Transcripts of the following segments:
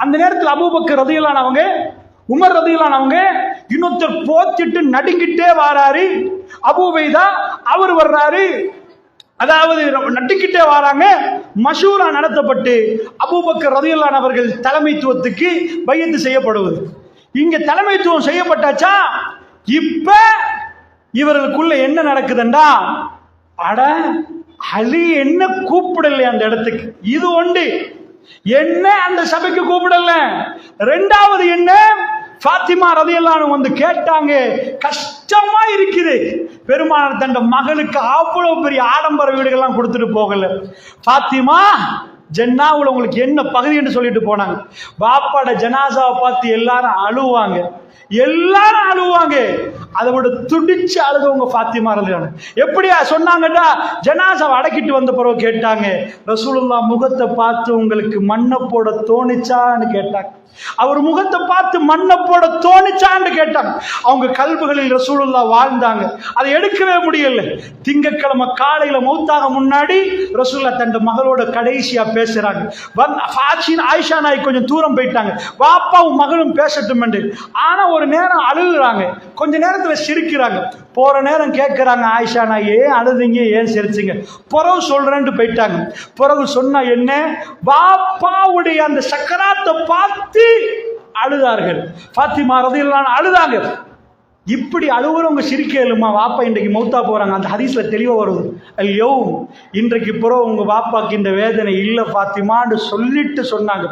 அந்த நேரத்தில் அபூபக்கர் ரலியல்லாஹு உமர் ரலியல்லாஹு இன்னொருத்தர் போத்திட்டு நடுங்கிட்டே வாராரு. அபூ உபைதா அவர் வர்றாரு, அதாவது நட்டுக்கிட்டே வராங்க. மஷூரா நடத்தப்பட்டு அபூபக்கர் ரலியல்லாஹு அவர்கள் தலைமைத்துவத்துக்கு பையத்து செய்யப்படுவது. இங்க தலைமைத்துவம் செய்யப்பட்டாச்சா? இப்ப இவர்களுக்குள்ள என்ன நடக்குதுண்டா, அட அலி என்ன கூப்பிடல அந்த இடத்துக்கு, இது ஒன்று. என்ன அந்த சபைக்கு கூப்பிடல. ரெண்டாவது என்ன, ஃபாத்திமா ரலியல்லாஹு வந்து கேட்டாங்க, கஷ்டமா இருக்குது. பெருமானார் தன் மகளுக்கு அவ்வளவு பெரிய ஆடம்பர வீடுகள்லாம் கொடுத்துட்டு போகல. ஃபாத்திமா ஜன்னாவுல உங்களுக்கு என்ன பகுதி என்று சொல்லிட்டு போனாங்க. பாப்பாட ஜனாசாவை பார்த்து எல்லாரும் அழுவாங்க, எல்லாரும் அழுவாங்க. அதை விட துடிச்சு அழுதவங்க ஃபாத்திமா ரலியல்லாஹு. எப்படியா சொன்னாங்கடா, ஜனாசாவை அடக்கிட்டு வந்த பிறகு கேட்டாங்க, ரசூலுல்லாஹ் முகத்தை பார்த்து உங்களுக்கு மண்ணை போட தோணிச்சான்னு கேட்டாங்க. அவர் முகத்தை பார்த்து மண்ணை போட தோணிச்சான்னு கேட்டாங்க. அவங்க கல்புகளில் ரசூலுல்லாஹ் வாழ்ந்தாங்க, அதை எடுக்கவே முடியல. திங்கட்கிழமை காலையில மௌத்தாக முன்னாடி ரசூலுல்லாஹ் தன் மகளோட கடைசியா பேசுறாங்க. ஆயிஷா நாய் கொஞ்சம் தூரம் போயிட்டாங்க, பாப்பாவும் மகளும் பேசட்டும் என்று. ஆனா ஒரு நேரம் அழுகுறாங்க, கொஞ்ச நேரத்துல சிரிக்கிறாங்க. போற நேரம் கேட்கிறாங்க, ஆயிஷா நாய் ஏன் அழுதுங்க, ஏன் சிரிச்சிங்க? பிறகு சொல்றேன்ட்டு போயிட்டாங்க. பிறகு சொன்னா என்ன, பாப்பாவுடைய அந்த சக்கராத்தை பார்த்து அழுதார்கள். ஃபாத்திமா ரலியல்லாஹு அழுதாங்க. இப்படி அழுகுறவங்க சிரிக்க இயலுமா? வாப்பா இன்றைக்கு மௌத்தா போறாங்க, அந்த ஹதீஸ்ல தெளிவா வருது. ஐயோ இன்றைக்கு பிறகு உங்க வாப்பாக்கு இந்த வேதனை இல்லை ஃபாத்திமான்னு சொல்லிட்டு சொன்னாங்க,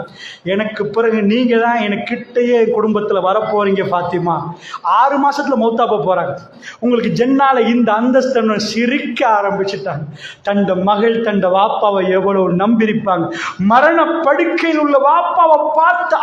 எனக்கு பிறகு நீங்க தான் எனக்கு கிட்டையே குடும்பத்துல வரப்போறீங்க ஃபாத்திமா. 6 மாசத்துல மௌத்தா போறாங்க. உங்களுக்கு ஜன்னால இந்த அந்தஸ்து சிரிக்க ஆரம்பிச்சுட்டாங்க. தண்ட மகள் தண்ட வாப்பாவை எவ்வளவு நம்பியிருப்பாங்க. மரண படுக்கையில் உள்ள வாப்பாவை பார்த்து